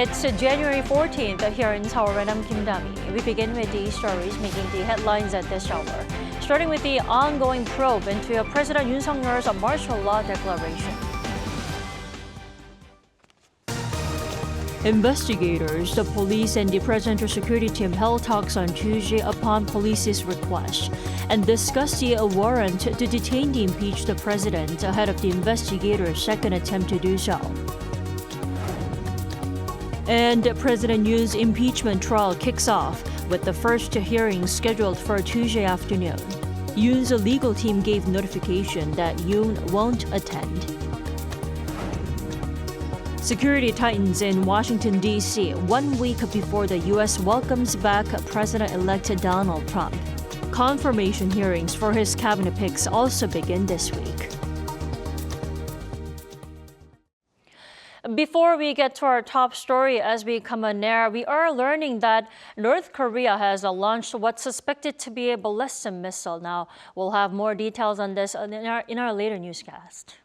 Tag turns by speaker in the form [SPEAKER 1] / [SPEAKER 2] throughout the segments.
[SPEAKER 1] It's January 14th here in Seoul, and I'm Kim Dami. We begin with the stories making the headlines at this hour, starting with the ongoing probe into President Yoon Suk-yeol's martial law declaration. Investigators, the police, and the presidential security team held talks on Tuesday upon police's request and discussed the warrant to detain the impeached president ahead of the investigators' second attempt to do so. And President Yoon's impeachment trial kicks off with the first hearing scheduled for Tuesday afternoon. Yoon's legal team gave notification that Yoon won't attend. Security tightens in Washington, D.C. 1 week before the U.S. welcomes back President-elect Donald Trump. Confirmation hearings for his cabinet picks also begin this week. Before we get to our top story as we come on air, we are learning that North Korea has launched what's suspected to be a ballistic missile. Now, we'll have more details on this in our later newscast.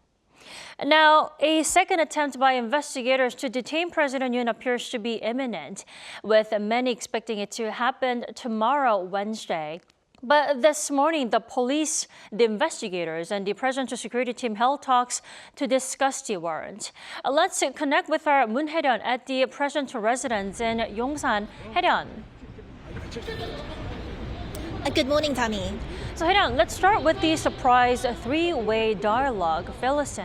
[SPEAKER 1] Now, a second attempt by investigators to detain President Yoon appears to be imminent, with many expecting it to happen tomorrow, Wednesday. But this morning, the police, the investigators, and the presidential security team held talks to discuss the warrant. Let's connect with our Moon Hae-ryun at the presidential residence in Yongsan. Hae-ryun.
[SPEAKER 2] Good morning, Tammy.
[SPEAKER 1] So, Hae-ryun, let's start with the surprise three-way dialogue. Fill us in.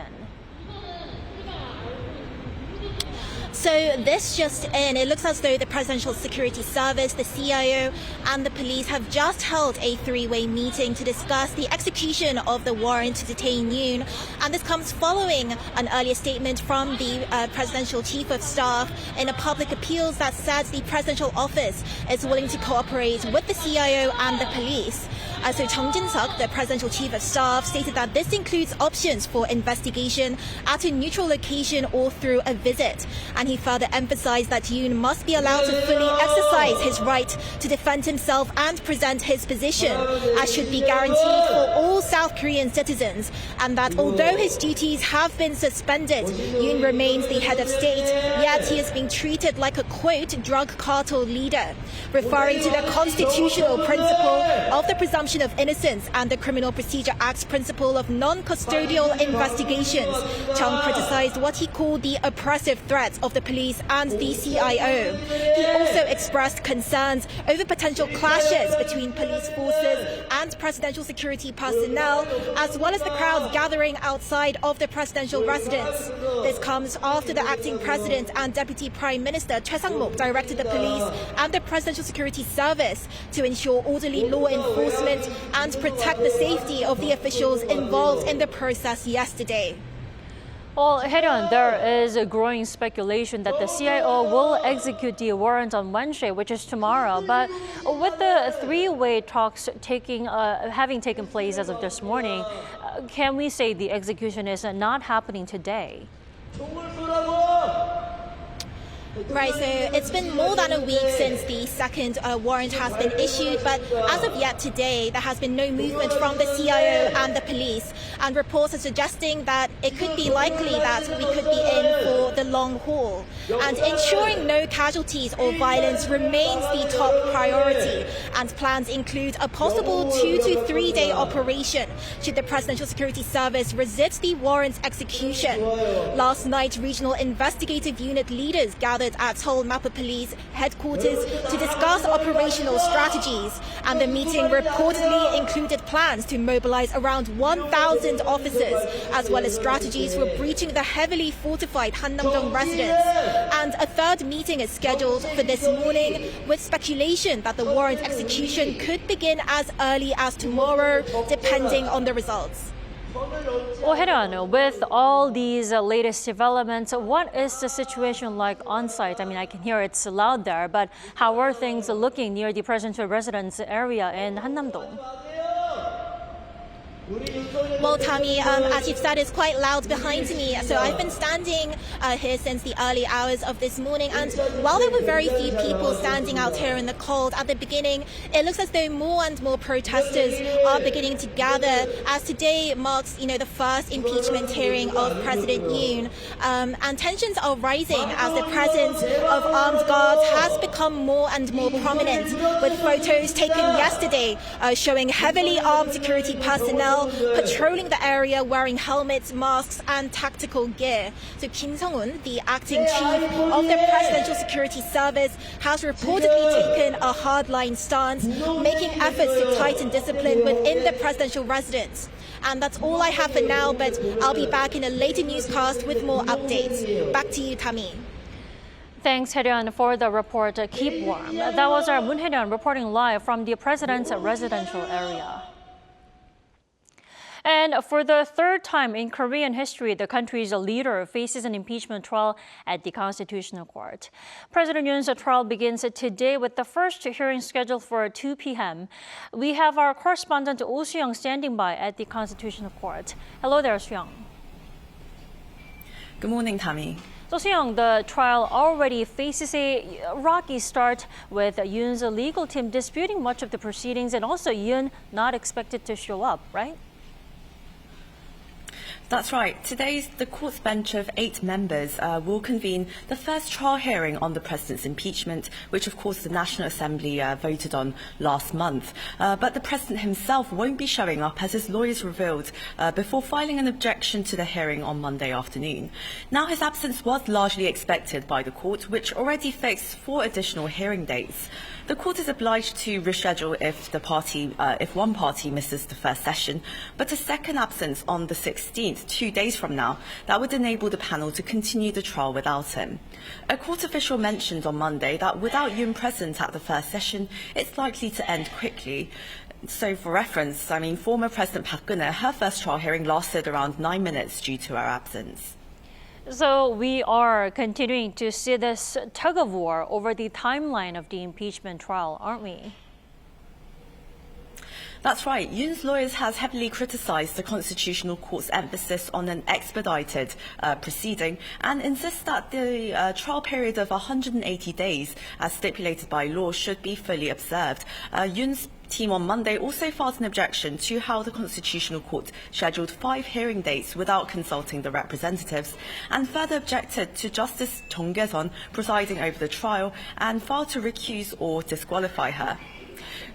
[SPEAKER 2] So this just in, it looks as though the Presidential Security Service, the CIO, and the police have just held a three-way meeting to discuss the execution of the warrant to detain Yoon. And this comes following an earlier statement from the Presidential Chief of Staff in a public appeals that said the Presidential Office is willing to cooperate with the CIO and the police. So Chung Jin-suk, the Presidential Chief of Staff, stated that this includes options for investigation at a neutral location or through a visit. And he further emphasized that Yoon must be allowed to fully exercise his right to defend himself and present his position, as should be guaranteed for all South Korean citizens, and that although his duties have been suspended, Yoon remains the head of state, yet he is being treated like a, quote, drug cartel leader. Referring to the constitutional principle of the presumption of innocence and the Criminal Procedure Act's principle of non-custodial investigations, Chung criticized what he called the oppressive threats of the police and the CIO. He also expressed concerns over potential clashes between police forces and presidential security personnel, as well as the crowds gathering outside of the presidential residence. This comes after the acting president and deputy prime minister Choi Sang-mok directed the police and the presidential security service to ensure orderly law enforcement and protect the safety of the officials involved in the process yesterday.
[SPEAKER 1] Well, Hae-ryun, there is a growing speculation that the CIO will execute the warrant on Wednesday, which is tomorrow. But with the three-way talks having taken place as of this morning, can we say the execution is not happening today?
[SPEAKER 2] Right, so it's been more than a week since the second warrant has been issued, but as of yet today, there has been no movement from the CIO and the police, and reports are suggesting that it could be likely that we could be in for the long haul. And ensuring no casualties or violence remains the top priority, and plans include a possible 2 to 3 day operation should the Presidential Security Service resist the warrant's execution. Last night, regional investigative unit leaders gathered at Seoul Mapa Police headquarters to discuss operational strategies, and the meeting reportedly included plans to mobilize around 1,000 officers, as well as strategies for breaching the heavily fortified Hannam-dong residence. And a third meeting is scheduled for this morning, with speculation that the warrant execution could begin as early as tomorrow, depending on the results.
[SPEAKER 1] Well, Hae-ryun, with all these latest developments, what is the situation like on site? I mean, I can hear it's loud there, but how are things looking near the presidential residence area in Hannam-dong?
[SPEAKER 2] Well, Tammy, as you've said, it's quite loud behind me. So I've been standing here since the early hours of this morning. And while there were very few people standing out here in the cold at the beginning, it looks as though more and more protesters are beginning to gather as today marks, the first impeachment hearing of President Yoon. And tensions are rising as the presence of armed guards has become more and more prominent, with photos taken yesterday showing heavily armed security personnel patrolling the area wearing helmets, masks and tactical gear. So Kim Sung-un, the acting chief of the Presidential Security Service, has reportedly taken a hardline stance, making efforts to tighten discipline within the presidential residence. And that's all I have for now, but I'll be back in a later newscast with more updates. Back to you, Tammy.
[SPEAKER 1] Thanks, Hae-ryun, for the report. Keep warm. That was our Moon Hae-ryun reporting live from the president's residential area. And for the third time in Korean history, the country's leader faces an impeachment trial at the Constitutional Court. President Yoon's trial begins today with the first hearing scheduled for 2 p.m. We have our correspondent Oh Soo-young standing by at the Constitutional Court. Hello there, Soo-young.
[SPEAKER 3] Good morning, Tammy.
[SPEAKER 1] So, Soo-young, the trial already faces a rocky start with Yoon's legal team disputing much of the proceedings and also Yoon not expected to show up, right?
[SPEAKER 3] That's right. Today, the court's bench of 8 members will convene the first trial hearing on the president's impeachment, which, of course, the National Assembly voted on last month. But the president himself won't be showing up, as his lawyers revealed before filing an objection to the hearing on Monday afternoon. Now, his absence was largely expected by the court, which already fixed 4 additional hearing dates. The court is obliged to reschedule if one party misses the first session, but a second absence on the 16th, 2 days from now, that would enable the panel to continue the trial without him. A court official mentioned on Monday that without Yoon present at the first session, it's likely to end quickly. So for reference, former President Park Geun-hye, her first trial hearing lasted around 9 minutes due to her absence.
[SPEAKER 1] So we are continuing to see this tug of war over the timeline of the impeachment trial, aren't we?
[SPEAKER 3] That's right. Yoon's lawyers has heavily criticised the Constitutional Court's emphasis on an expedited proceeding and insists that the trial period of 180 days, as stipulated by law, should be fully observed. Yoon's team on Monday also filed an objection to how the Constitutional Court scheduled 5 hearing dates without consulting the representatives, and further objected to Justice Chung Kye-sun presiding over the trial and filed to recuse or disqualify her.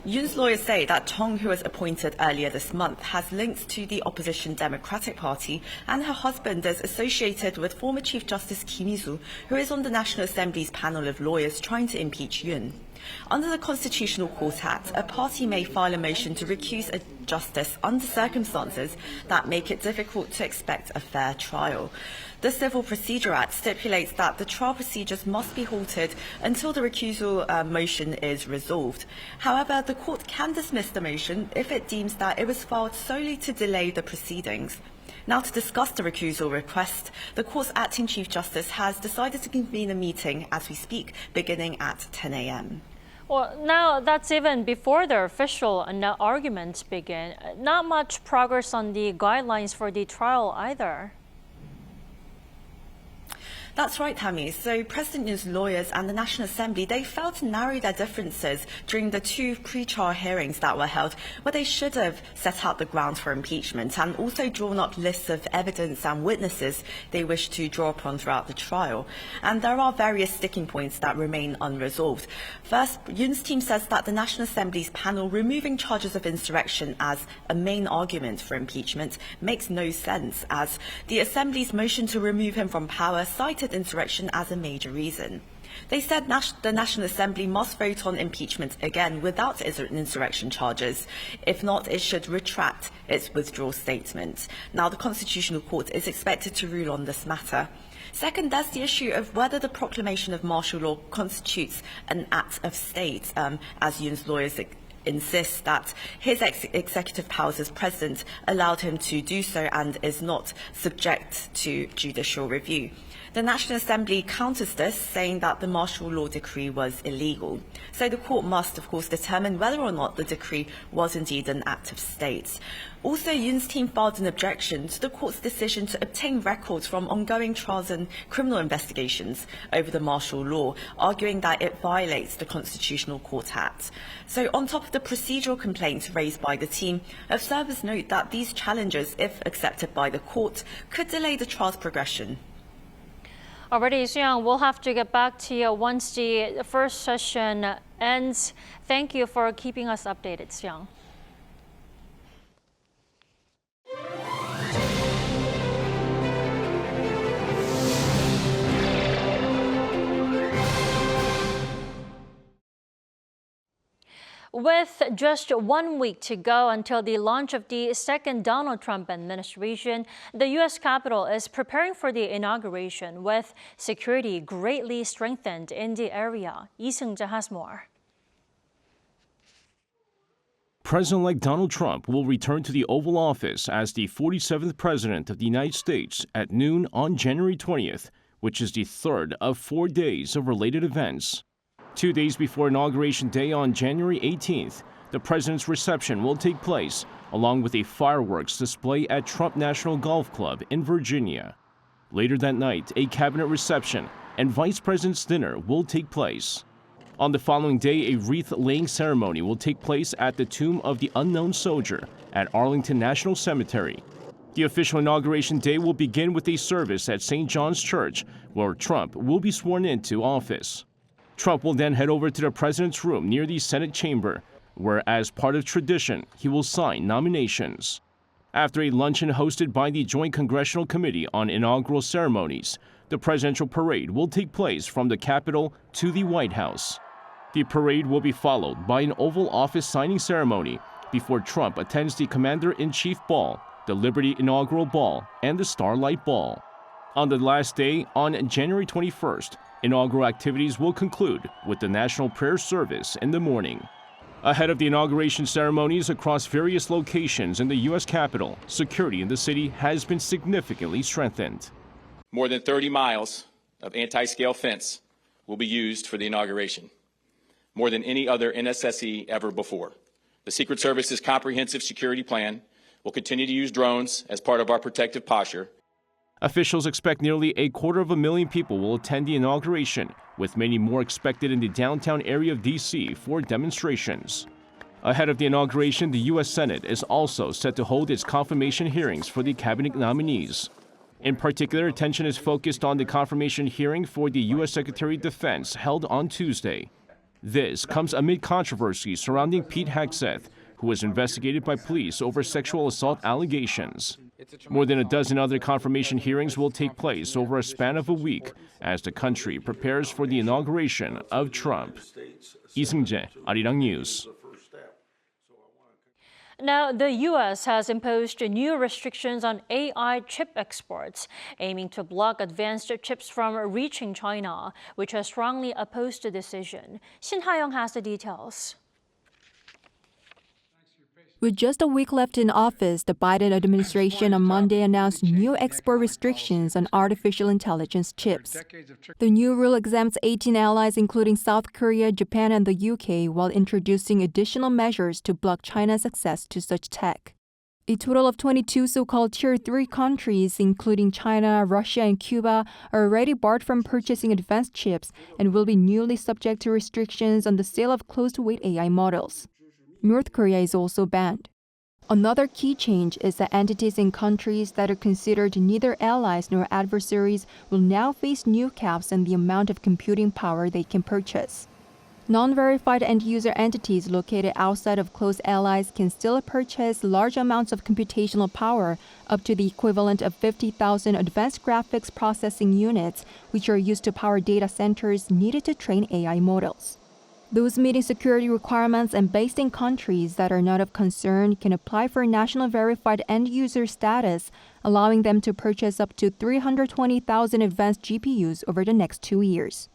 [SPEAKER 3] Yoon's lawyers say that Chung, who was appointed earlier this month, has links to the opposition Democratic Party, and her husband is associated with former Chief Justice Kim Il-soo, who is on the National Assembly's panel of lawyers trying to impeach Yoon. Under the Constitutional Court Act, a party may file a motion to recuse a justice under circumstances that make it difficult to expect a fair trial. The Civil Procedure Act stipulates that the trial procedures must be halted until the recusal motion is resolved. However, the court can dismiss the motion if it deems that it was filed solely to delay the proceedings. Now, to discuss the recusal request, the court's acting Chief Justice has decided to convene a meeting as we speak, beginning at 10 a.m.
[SPEAKER 1] Well, now that's even before the official arguments begin. Not much progress on the guidelines for the trial either.
[SPEAKER 3] That's right, Tammy. So President Yoon's lawyers and the National Assembly, they failed to narrow their differences during the 2 pre-trial hearings that were held, where they should have set out the grounds for impeachment and also drawn up lists of evidence and witnesses they wish to draw upon throughout the trial. And there are various sticking points that remain unresolved. First, Yoon's team says that the National Assembly's panel removing charges of insurrection as a main argument for impeachment makes no sense, as the Assembly's motion to remove him from power cited insurrection as a major reason. They said the National Assembly must vote on impeachment again without insurrection charges. If not, it should retract its withdrawal statement. Now, the Constitutional Court is expected to rule on this matter. Second, there's the issue of whether the proclamation of martial law constitutes an act of state, as Yoon's lawyers insists that his executive powers as president allowed him to do so and is not subject to judicial review. The National Assembly counters this, saying that the martial law decree was illegal. So the court must, of course, determine whether or not the decree was indeed an act of state. Also, Yoon's team filed an objection to the court's decision to obtain records from ongoing trials and criminal investigations over the martial law, arguing that it violates the Constitutional Court Act. So on top of the procedural complaints raised by the team, observers note that these challenges, if accepted by the court, could delay the trial's progression.
[SPEAKER 1] Already, Xiang, we'll have to get back to you once the first session ends. Thank you for keeping us updated, Xiang. With just 1 week to go until the launch of the second Donald Trump administration, the U.S. Capitol is preparing for the inauguration with security greatly strengthened in the area. Lee Seung-jae has more.
[SPEAKER 4] President-elect Donald Trump will return to the Oval Office as the 47th President of the United States at noon on January 20th, which is the third of 4 days of related events. 2 days before Inauguration Day on January 18th, the president's reception will take place, along with a fireworks display at Trump National Golf Club in Virginia. Later that night, a cabinet reception and vice president's dinner will take place. On the following day, a wreath-laying ceremony will take place at the Tomb of the Unknown Soldier at Arlington National Cemetery. The official Inauguration Day will begin with a service at St. John's Church, where Trump will be sworn into office. Trump will then head over to the president's room near the Senate chamber, where, as part of tradition, he will sign nominations. After a luncheon hosted by the Joint Congressional Committee on Inaugural Ceremonies, the presidential parade will take place from the Capitol to the White House. The parade will be followed by an Oval Office signing ceremony before Trump attends the Commander-in-Chief Ball, the Liberty Inaugural Ball, and the Starlight Ball. On the last day, on January 21st, inaugural activities will conclude with the National Prayer Service in the morning. Ahead of the inauguration ceremonies across various locations in the U.S. Capitol, security in the city has been significantly strengthened.
[SPEAKER 5] More than 30 miles of anti-scale fence will be used for the inauguration, more than any other NSSE ever before. The Secret Service's comprehensive security plan will continue to use drones as part of our protective posture.
[SPEAKER 4] Officials expect nearly 250,000 people will attend the inauguration, with many more expected in the downtown area of D.C. for demonstrations. Ahead of the inauguration, the U.S. Senate is also set to hold its confirmation hearings for the cabinet nominees. In particular, attention is focused on the confirmation hearing for the U.S. Secretary of Defense held on Tuesday. This comes amid controversy surrounding Pete Hegseth, who was investigated by police over sexual assault allegations. More than a dozen other confirmation hearings will take place over a span of a week as the country prepares for the inauguration of Trump. Lee Seung-jae, Arirang News.
[SPEAKER 1] Now, the U.S. has imposed new restrictions on AI chip exports, aiming to block advanced chips from reaching China, which has strongly opposed the decision. Shin Ha-young has the details.
[SPEAKER 6] With just a week left in office, the Biden administration on Monday announced new export restrictions on artificial intelligence chips. The new rule exempts 18 allies, including South Korea, Japan, and the UK, while introducing additional measures to block China's access to such tech. A total of 22 so-called Tier 3 countries, including China, Russia, and Cuba, are already barred from purchasing advanced chips and will be newly subject to restrictions on the sale of closed-weight AI models. North Korea is also banned. Another key change is that entities in countries that are considered neither allies nor adversaries will now face new caps on the amount of computing power they can purchase. Non-verified end-user entities located outside of close allies can still purchase large amounts of computational power, up to the equivalent of 50,000 advanced graphics processing units, which are used to power data centers needed to train AI models. Those meeting security requirements and based in countries that are not of concern can apply for national verified end-user status, allowing them to purchase up to 320,000 advanced GPUs over the next 2 years.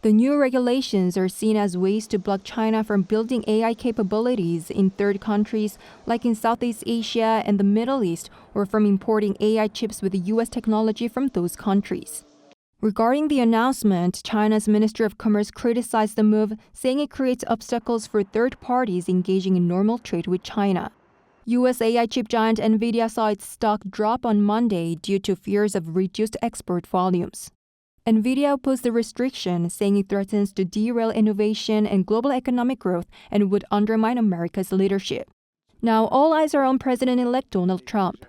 [SPEAKER 6] The new regulations are seen as ways to block China from building AI capabilities in third countries like in Southeast Asia and the Middle East, or from importing AI chips with U.S. technology from those countries. Regarding the announcement, China's Ministry of Commerce criticized the move, saying it creates obstacles for third parties engaging in normal trade with China. U.S. AI chip giant NVIDIA saw its stock drop on Monday due to fears of reduced export volumes. NVIDIA opposed the restriction, saying it threatens to derail innovation and global economic growth and would undermine America's leadership. Now, all eyes are on President-elect Donald Trump.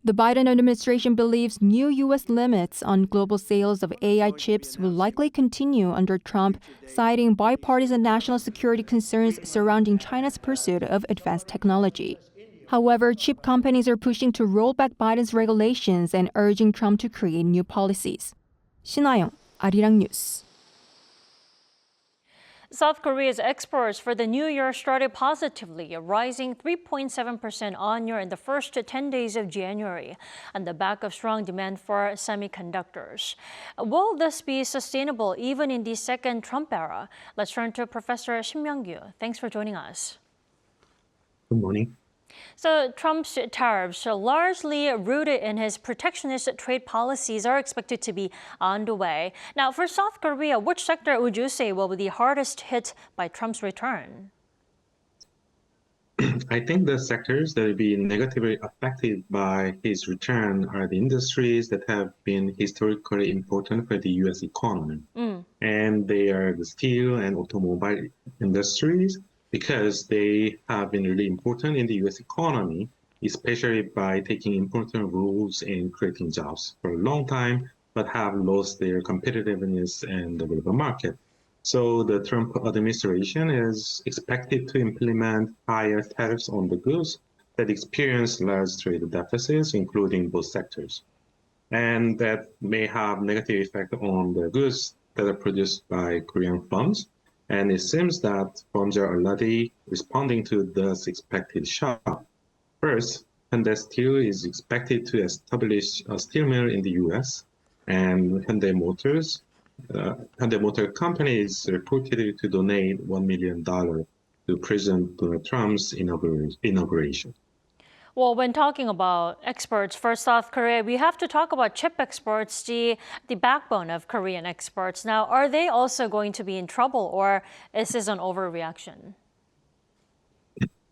[SPEAKER 6] The Biden administration believes new U.S. limits on global sales of AI chips will likely continue under Trump, citing bipartisan national security concerns surrounding China's pursuit of advanced technology. However, chip companies are pushing to roll back Biden's regulations and urging Trump to create new policies. 신하영, Arirang News.
[SPEAKER 1] South Korea's exports for the new year started positively, rising 3.7% on-year in the first 10 days of January, on the back of strong demand for semiconductors. Will this be sustainable even in the second Trump era? Let's turn to Professor Shin Myung-gyu. Thanks for joining us.
[SPEAKER 7] Good morning.
[SPEAKER 1] So Trump's tariffs, largely rooted in his protectionist trade policies, are expected to be on the way. Now, for South Korea, which sector would you say will be the hardest hit by Trump's return?
[SPEAKER 7] I think the sectors that will be negatively affected by his return are the industries that have been historically important for the U.S. economy. And they are the steel and automobile industries, because they have been really important in the U.S. economy, especially by taking important roles in creating jobs for a long time, but have lost their competitiveness in the global market. So the Trump administration is expected to implement higher tariffs on the goods that experience large trade deficits, including both sectors. And that may have negative effect on the goods that are produced by Korean firms. And it seems that firms are already responding to this expected shock. First, Hyundai Steel is expected to establish a steel mill in the U.S., and Hyundai Motor Company is reported to donate $1 million to President Donald Trump's inauguration.
[SPEAKER 1] Well, when talking about exports for South Korea, we have to talk about chip exports, the backbone of Korean exports. Now, are they also going to be in trouble, or is this an overreaction?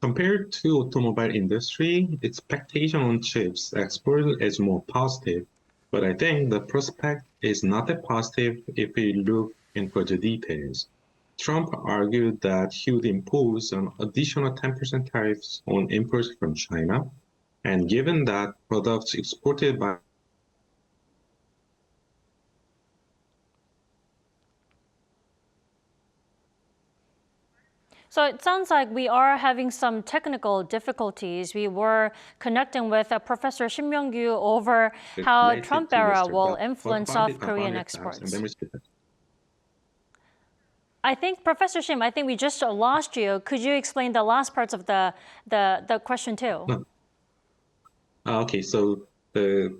[SPEAKER 7] Compared to automobile industry, expectation on chips export is more positive, but I think the prospect is not that positive if we look into the details. Trump argued that he would impose an additional 10% tariffs on imports from China, and given that products exported by
[SPEAKER 1] So it sounds like we are having some technical difficulties. We were connecting with Professor Shin Myung-gyu over how Trump era will influence South Korean exports. I think, Professor Shim, I think we just lost you. Could you explain the last parts of the question too?
[SPEAKER 7] No. Okay, so the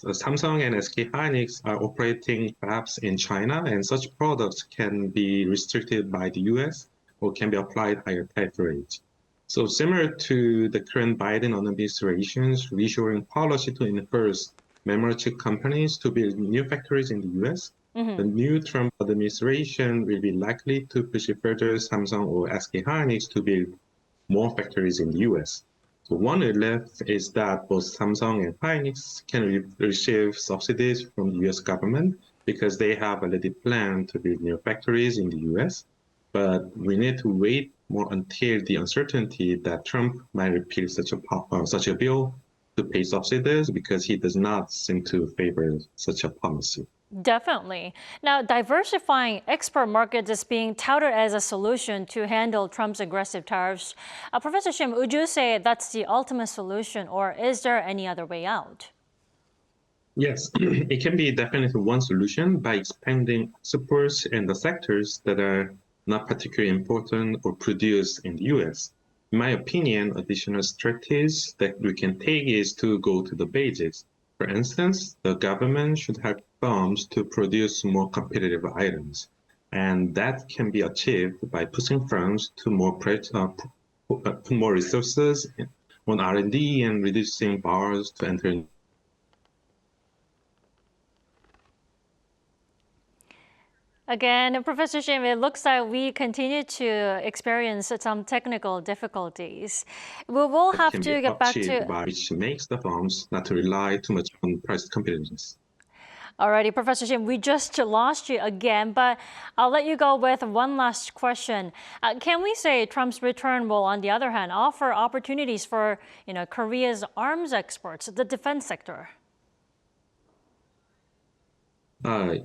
[SPEAKER 7] Samsung and SK Hynix are operating fabs in China, and such products can be restricted by the US or can be applied higher tariff rates. So similar to the current Biden administration's reshoring policy to enforce memory chip companies to build new factories in the US, the new Trump administration will be likely to push further Samsung or SK Hynix to build more factories in the US. So one relief is that both Samsung and Hynix can receive subsidies from the US government because they have already planned to build new factories in the US. But we need to wait more until the uncertainty that Trump might repeal such a bill to pay subsidies, because he does not seem to favor such a policy.
[SPEAKER 1] Definitely. Now, diversifying export markets is being touted as a solution to handle Trump's aggressive tariffs. Professor Shim, would you say that's the ultimate solution, or is there any other way out?
[SPEAKER 7] Yes, it can be definitely one solution by expanding exports in the sectors that are not particularly important or produced in the US. In my opinion, additional strategies that we can take is to go to the basics. For instance, the government should help firms to produce more competitive items. And that can be achieved by pushing firms to put more resources on R&D and reducing barriers to enter.
[SPEAKER 1] Again, Professor Shim, it looks like we continue to experience some technical difficulties. We will have to get back to...
[SPEAKER 7] Which makes the firms not to rely too much on price competitiveness.
[SPEAKER 1] Alrighty, Professor Shim, we just lost you again, but I'll let you go with one last question. Can we say Trump's return will, on the other hand, offer opportunities for Korea's arms exports, the defense sector?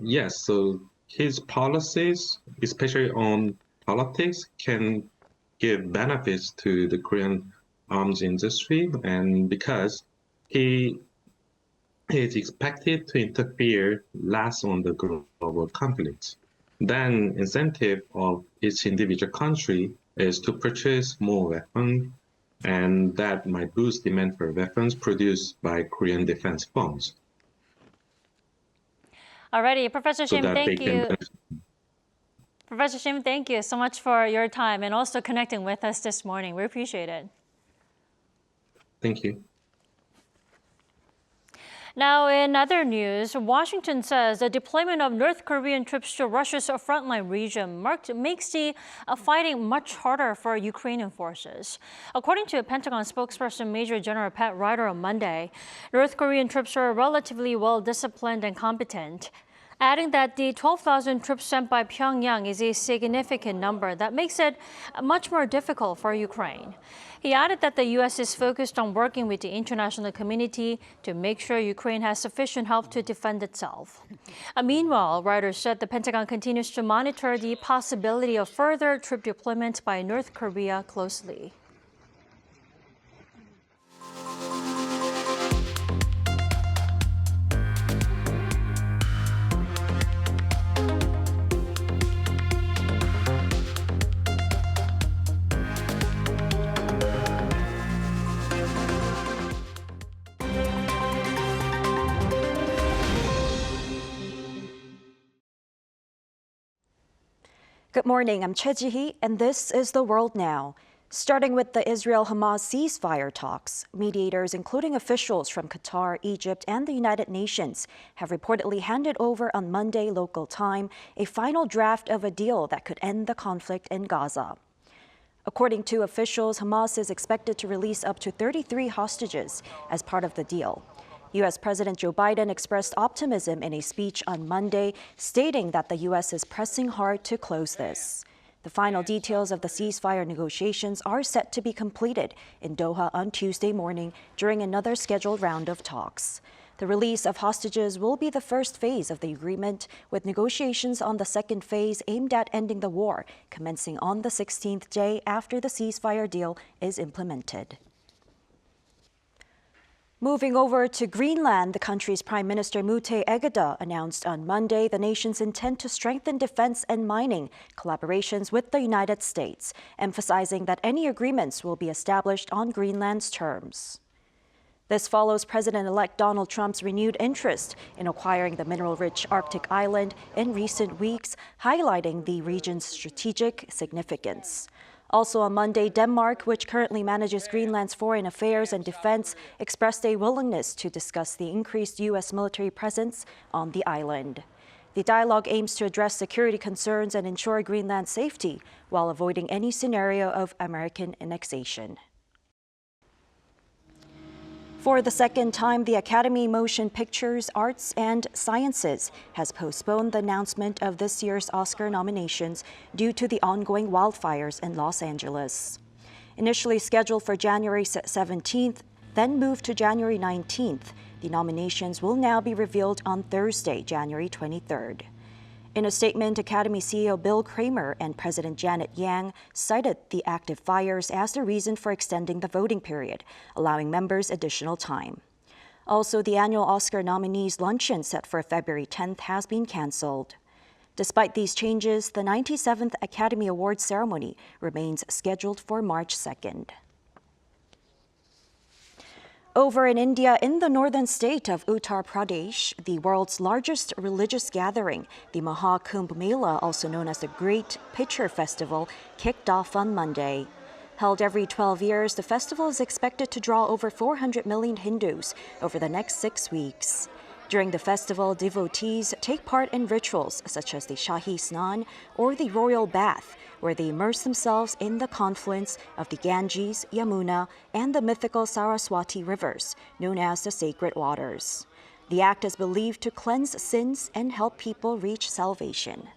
[SPEAKER 7] Yes, so his policies, especially on politics, can give benefits to the Korean arms industry, and because he is expected to interfere less on the global conflicts, then incentive of each individual country is to purchase more weapons, and that might boost demand for weapons produced by Korean defense firms.
[SPEAKER 1] Alrighty, Professor Shim, thank you. Professor Shim, thank you so much for your time and also connecting with us this morning. We appreciate it.
[SPEAKER 7] Thank you.
[SPEAKER 1] Now, in other news, Washington says the deployment of North Korean troops to Russia's frontline region makes the fighting much harder for Ukrainian forces. According to Pentagon spokesperson Major General Pat Ryder on Monday, North Korean troops are relatively well-disciplined and competent, adding that the 12,000 troops sent by Pyongyang is a significant number that makes it much more difficult for Ukraine. He added that the U.S. is focused on working with the international community to make sure Ukraine has sufficient help to defend itself. Meanwhile, Ryder said the Pentagon continues to monitor the possibility of further troop deployment by North Korea closely.
[SPEAKER 8] Good morning, I'm Choi Ji-hee, and this is The World Now. Starting with the Israel-Hamas ceasefire talks, mediators, including officials from Qatar, Egypt, and the United Nations, have reportedly handed over on Monday local time a final draft of a deal that could end the conflict in Gaza. According to officials, Hamas is expected to release up to 33 hostages as part of the deal. U.S. President Joe Biden expressed optimism in a speech on Monday, stating that the U.S. is pressing hard to close this. The final details of the ceasefire negotiations are set to be completed in Doha on Tuesday morning during another scheduled round of talks. The release of hostages will be the first phase of the agreement, with negotiations on the second phase aimed at ending the war, commencing on the 16th day after the ceasefire deal is implemented. Moving over to Greenland, the country's Prime Minister Mute Egede announced on Monday the nation's intent to strengthen defense and mining collaborations with the United States, emphasizing that any agreements will be established on Greenland's terms. This follows President-elect Donald Trump's renewed interest in acquiring the mineral-rich Arctic island in recent weeks, highlighting the region's strategic significance. Also on Monday, Denmark, which currently manages Greenland's foreign affairs and defense, expressed a willingness to discuss the increased U.S. military presence on the island. The dialogue aims to address security concerns and ensure Greenland's safety while avoiding any scenario of American annexation. For the second time, the Academy Motion Pictures, Arts and Sciences has postponed the announcement of this year's Oscar nominations due to the ongoing wildfires in Los Angeles. Initially scheduled for January 17th, then moved to January 19th, the nominations will now be revealed on Thursday, January 23rd. In a statement, Academy CEO Bill Kramer and President Janet Yang cited the active fires as the reason for extending the voting period, allowing members additional time. Also, the annual Oscar nominees luncheon set for February 10th has been canceled. Despite these changes, the 97th Academy Awards ceremony remains scheduled for March 2nd. Over in India, in the northern state of Uttar Pradesh, the world's largest religious gathering, the Maha Kumbh Mela, also known as the Great Pitcher Festival, kicked off on Monday. Held every 12 years, the festival is expected to draw over 400 million Hindus over the next 6 weeks. During the festival, devotees take part in rituals such as the Shahi Snan or the Royal Bath, where they immerse themselves in the confluence of the Ganges, Yamuna, and the mythical Saraswati rivers, known as the Sacred Waters. The act is believed to cleanse sins and help people reach salvation.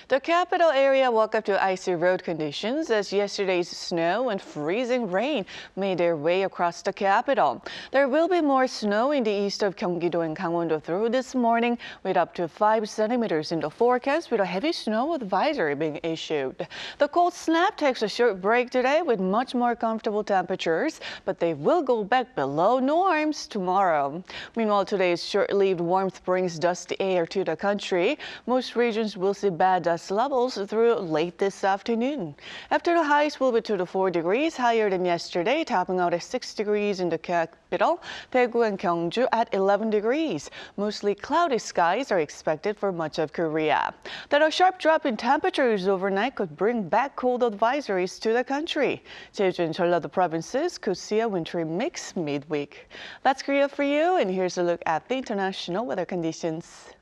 [SPEAKER 9] The capital area woke up to icy road conditions as yesterday's snow and freezing rain made their way across the capital. There will be more snow in the east of Gyeonggi-do and Gangwon-do through this morning, with up to 5 centimeters in the forecast, with a heavy snow advisory being issued. The cold snap takes a short break today with much more comfortable temperatures, but they will go back below norms tomorrow. Meanwhile, today's short-lived warmth brings dusty air to the country. Most regions will see bad dust levels through late this afternoon. After the highs will be 2 to 4 degrees higher than yesterday, topping out at 6 degrees in the capital, Daegu and Gyeongju at 11 degrees. Mostly cloudy skies are expected for much of Korea. That a sharp drop in temperatures overnight could bring back cold advisories to the country. Jeju and Jeollado provinces could see a wintry mix midweek. That's Korea for you, and here's a look at the international weather conditions.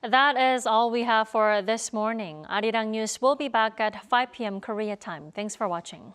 [SPEAKER 1] That is all we have for this morning. Arirang News will be back at 5 p.m. Korea time. Thanks for watching.